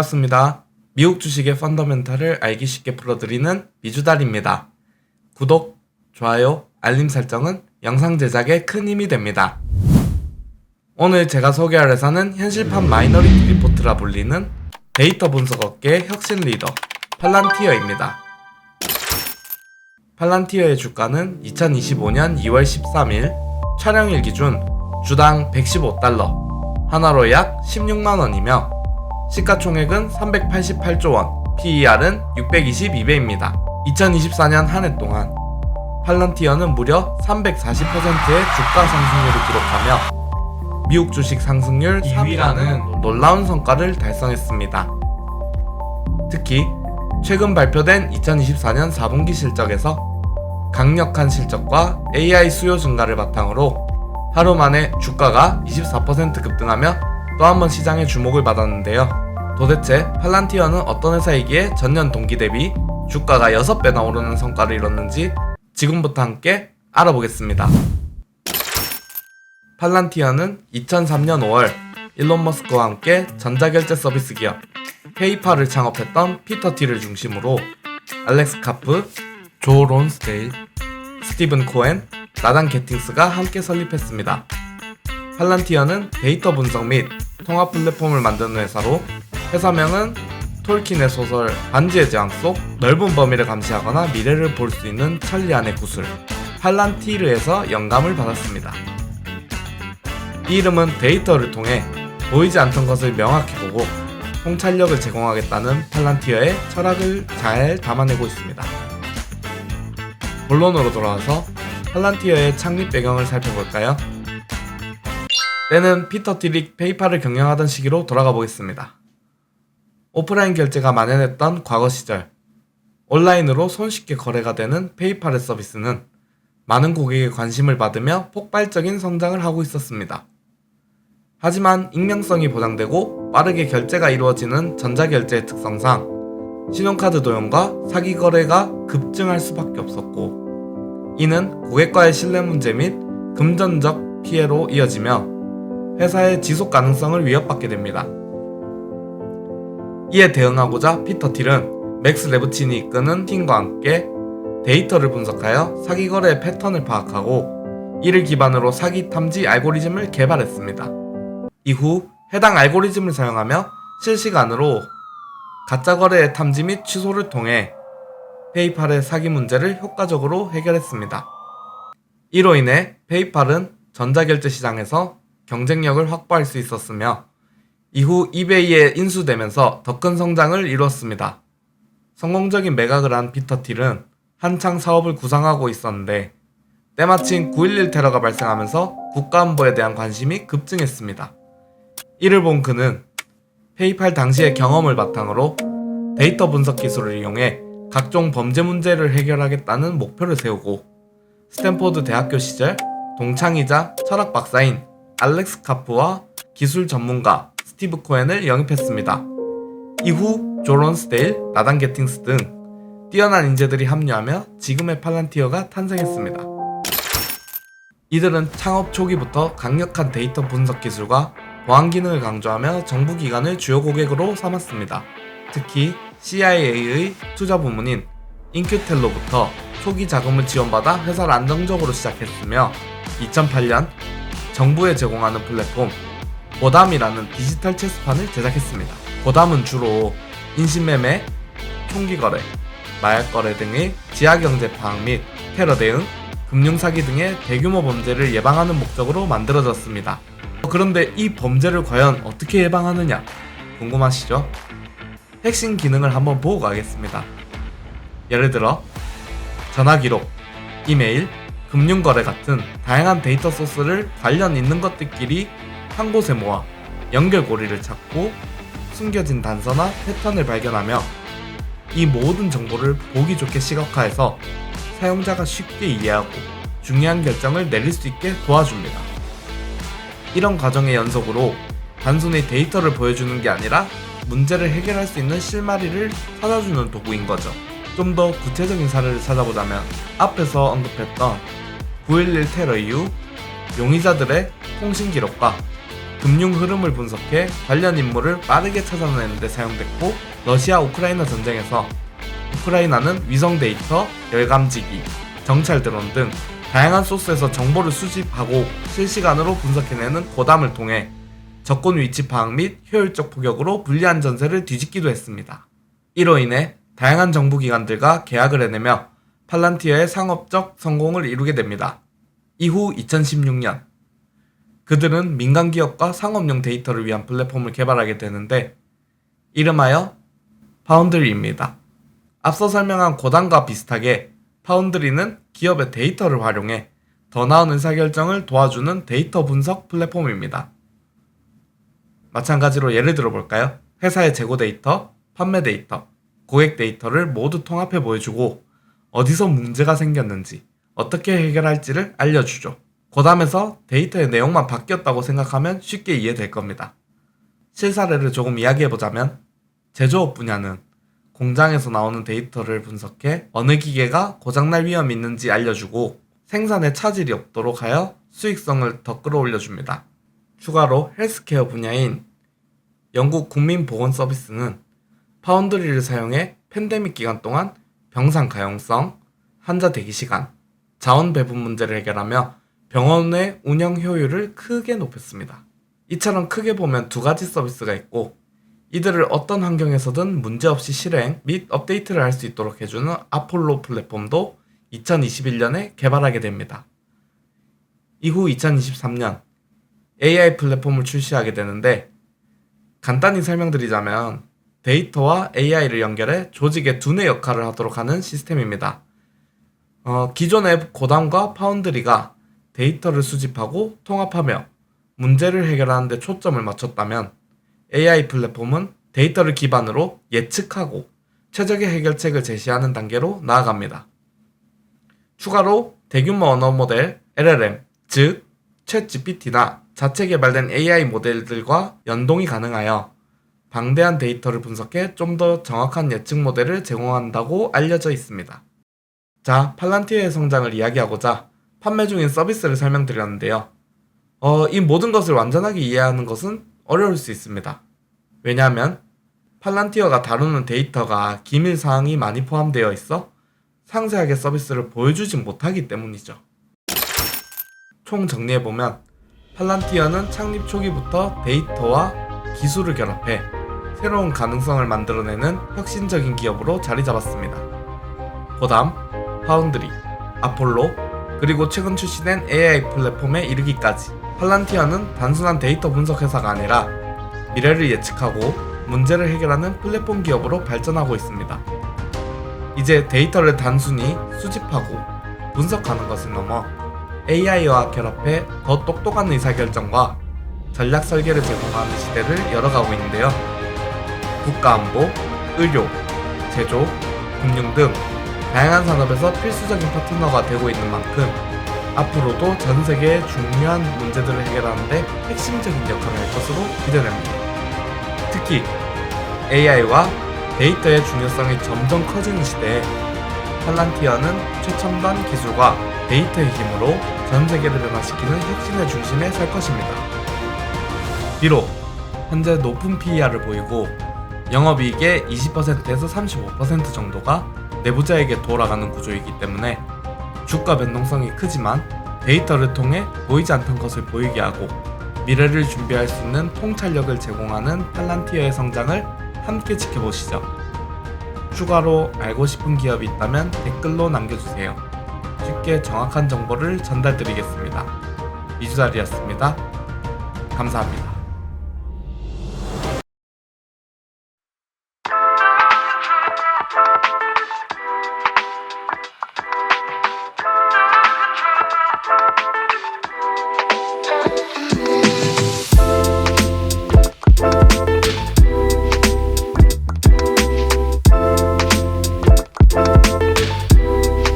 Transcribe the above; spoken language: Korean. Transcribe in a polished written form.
반갑습니다. 미국 주식의 펀더멘탈을 알기 쉽게 풀어드리는 미주달입니다. 구독, 좋아요, 알림 설정은 영상 제작에 큰 힘이 됩니다. 오늘 제가 소개할 회사는 현실판 마이너리티 리포트라 불리는 데이터 분석 업계의 혁신 리더 팔란티어입니다. 팔란티어의 주가는 2025년 2월 13일 촬영일 기준 주당 115달러, 하나로 약 16만원이며 시가총액은 388조 원, PER은 622배입니다. 2024년 한 해 동안 팔란티어는 무려 340%의 주가 상승률을 기록하며 미국 주식 상승률 2위라는 놀라운 성과를 달성했습니다. 특히 최근 발표된 2024년 4분기 실적에서 강력한 실적과 AI 수요 증가를 바탕으로 하루 만에 주가가 24% 급등하며 또 한 번 시장의 주목을 받았는데요. 도대체 팔란티어는 어떤 회사이기에 전년 동기 대비 주가가 6배나 오르는 성과를 이뤘는지 지금부터 함께 알아보겠습니다. 팔란티어는 2003년 5월 일론 머스크와 함께 전자결제 서비스 기업 페이팔을 창업했던 피터 틸을 중심으로 알렉스 카프, 조 론스데일, 스티븐 코엔, 나단 게팅스가 함께 설립했습니다. 팔란티어는 데이터 분석 및 통합 플랫폼을 만드는 회사로 회사명은 톨킨의 소설 반지의 제왕 속 넓은 범위를 감시하거나 미래를 볼 수 있는 천리안의 구슬 팔란티르에서 영감을 받았습니다. 이 이름은 데이터를 통해 보이지 않던 것을 명확히 보고 통찰력을 제공하겠다는 팔란티어의 철학을 잘 담아내고 있습니다. 본론으로 돌아와서 팔란티어의 창립 배경을 살펴볼까요? 때는 피터 틸이 페이팔을 경영하던 시기로 돌아가 보겠습니다. 오프라인 결제가 만연했던 과거 시절, 온라인으로 손쉽게 거래가 되는 페이팔의 서비스는 많은 고객의 관심을 받으며 폭발적인 성장을 하고 있었습니다. 하지만 익명성이 보장되고 빠르게 결제가 이루어지는 전자결제의 특성상 신용카드 도용과 사기 거래가 급증할 수밖에 없었고, 이는 고객과의 신뢰 문제 및 금전적 피해로 이어지며 회사의 지속 가능성을 위협받게 됩니다. 이에 대응하고자 피터 틸은 맥스 레브친이 이끄는 팀과 함께 데이터를 분석하여 사기 거래의 패턴을 파악하고 이를 기반으로 사기 탐지 알고리즘을 개발했습니다. 이후 해당 알고리즘을 사용하며 실시간으로 가짜 거래의 탐지 및 취소를 통해 페이팔의 사기 문제를 효과적으로 해결했습니다. 이로 인해 페이팔은 전자결제 시장에서 경쟁력을 확보할 수 있었으며 이후 이베이에 인수되면서 더 큰 성장을 이루었습니다. 성공적인 매각을 한 피터 틸은 한창 사업을 구상하고 있었는데 때마침 9.11 테러가 발생하면서 국가안보에 대한 관심이 급증했습니다. 이를 본 그는 페이팔 당시의 경험을 바탕으로 데이터 분석 기술을 이용해 각종 범죄 문제를 해결하겠다는 목표를 세우고 스탠포드 대학교 시절 동창이자 철학 박사인 알렉스 카프와 기술 전문가 스티브 코엔을 영입했습니다. 이후 조 론스데일, 나단 게팅스 등 뛰어난 인재들이 합류하며 지금의 팔란티어가 탄생했습니다. 이들은 창업 초기부터 강력한 데이터 분석 기술과 보안 기능을 강조하며 정부 기관을 주요 고객으로 삼았습니다. 특히 CIA의 투자 부문인 인큐텔로부터 초기 자금을 지원받아 회사를 안정적으로 시작했으며 2008년 정부에 제공하는 플랫폼 보담이라는 디지털 체스판을 제작했습니다. 보담은 주로 인신매매, 총기거래, 마약거래 등의 지하경제 파악 및 테러 대응, 금융사기 등의 대규모 범죄를 예방하는 목적으로 만들어졌습니다. 그런데 이 범죄를 과연 어떻게 예방하느냐 궁금하시죠? 핵심 기능을 한번 보고 가겠습니다. 예를 들어 전화기록, 이메일, 금융거래 같은 다양한 데이터 소스를 관련 있는 것들끼리 한 곳에 모아 연결고리를 찾고 숨겨진 단서나 패턴을 발견하며 이 모든 정보를 보기 좋게 시각화해서 사용자가 쉽게 이해하고 중요한 결정을 내릴 수 있게 도와줍니다. 이런 과정의 연속으로 단순히 데이터를 보여주는 게 아니라 문제를 해결할 수 있는 실마리를 찾아주는 도구인 거죠. 좀 더 구체적인 사례를 찾아보자면 앞에서 언급했던 9.11 테러 이후 용의자들의 통신 기록과 금융 흐름을 분석해 관련 인물을 빠르게 찾아내는 데 사용됐고, 러시아 우크라이나 전쟁에서 우크라이나는 위성 데이터, 열감지기, 정찰 드론 등 다양한 소스에서 정보를 수집하고 실시간으로 분석해내는 고담을 통해 적군 위치 파악 및 효율적 포격으로 불리한 전세를 뒤집기도 했습니다. 이로 인해 다양한 정부기관들과 계약을 해내며 팔란티어의 상업적 성공을 이루게 됩니다. 이후 2016년, 그들은 민간 기업과 상업용 데이터를 위한 플랫폼을 개발하게 되는데 이름하여 파운드리입니다. 앞서 설명한 고담과 비슷하게 파운드리는 기업의 데이터를 활용해 더 나은 의사결정을 도와주는 데이터 분석 플랫폼입니다. 마찬가지로 예를 들어 볼까요? 회사의 재고 데이터, 판매 데이터, 고객 데이터를 모두 통합해 보여주고 어디서 문제가 생겼는지, 어떻게 해결할지를 알려주죠. 고담에서 데이터의 내용만 바뀌었다고 생각하면 쉽게 이해될 겁니다. 실사례를 조금 이야기해보자면, 제조업 분야는 공장에서 나오는 데이터를 분석해 어느 기계가 고장날 위험이 있는지 알려주고 생산에 차질이 없도록 하여 수익성을 더 끌어올려줍니다. 추가로 헬스케어 분야인 영국 국민보건서비스는 파운드리를 사용해 팬데믹 기간 동안 병상 가용성, 환자 대기시간, 자원 배분 문제를 해결하며 병원의 운영 효율을 크게 높였습니다. 이처럼 크게 보면 두 가지 서비스가 있고 이들을 어떤 환경에서든 문제없이 실행 및 업데이트를 할 수 있도록 해주는 아폴로 플랫폼도 2021년에 개발하게 됩니다. 이후 2023년 AI 플랫폼을 출시하게 되는데, 간단히 설명드리자면 데이터와 AI를 연결해 조직의 두뇌 역할을 하도록 하는 시스템입니다. 기존의 고담과 파운드리가 데이터를 수집하고 통합하며 문제를 해결하는 데 초점을 맞췄다면, AI 플랫폼은 데이터를 기반으로 예측하고 최적의 해결책을 제시하는 단계로 나아갑니다. 추가로 대규모 언어 모델 LLM, 즉 챗GPT나 자체 개발된 AI 모델들과 연동이 가능하여 방대한 데이터를 분석해 좀 더 정확한 예측 모델을 제공한다고 알려져 있습니다. 자, 팔란티어의 성장을 이야기하고자 판매 중인 서비스를 설명드렸는데요. 이 모든 것을 완전하게 이해하는 것은 어려울 수 있습니다. 왜냐하면 팔란티어가 다루는 데이터가 기밀사항이 많이 포함되어 있어 상세하게 서비스를 보여주지 못하기 때문이죠. 총 정리해보면 팔란티어는 창립 초기부터 데이터와 기술을 결합해 새로운 가능성을 만들어내는 혁신적인 기업으로 자리 잡았습니다. 고담, 파운드리, 아폴로, 그리고 최근 출시된 AI 플랫폼에 이르기까지 팔란티어는 단순한 데이터 분석 회사가 아니라 미래를 예측하고 문제를 해결하는 플랫폼 기업으로 발전하고 있습니다. 이제 데이터를 단순히 수집하고 분석하는 것을 넘어 AI와 결합해 더 똑똑한 의사결정과 전략 설계를 제공하는 시대를 열어가고 있는데요. 국가안보, 의료, 제조, 금융 등 다양한 산업에서 필수적인 파트너가 되고 있는 만큼 앞으로도 전 세계의 중요한 문제들을 해결하는 데 핵심적인 역할을 할 것으로 기대됩니다. 특히 AI와 데이터의 중요성이 점점 커지는 시대에 팔란티어는 최첨단 기술과 데이터의 힘으로 전 세계를 변화시키는 혁신의 중심에 설 것입니다. 비록 현재 높은 PER을 보이고 영업이익의 20%에서 35% 정도가 내부자에게 돌아가는 구조이기 때문에 주가 변동성이 크지만 데이터를 통해 보이지 않던 것을 보이게 하고 미래를 준비할 수 있는 통찰력을 제공하는 팔란티어의 성장을 함께 지켜보시죠. 추가로 알고 싶은 기업이 있다면 댓글로 남겨주세요. 쉽게 정확한 정보를 전달드리겠습니다. 이주달이었습니다. 감사합니다.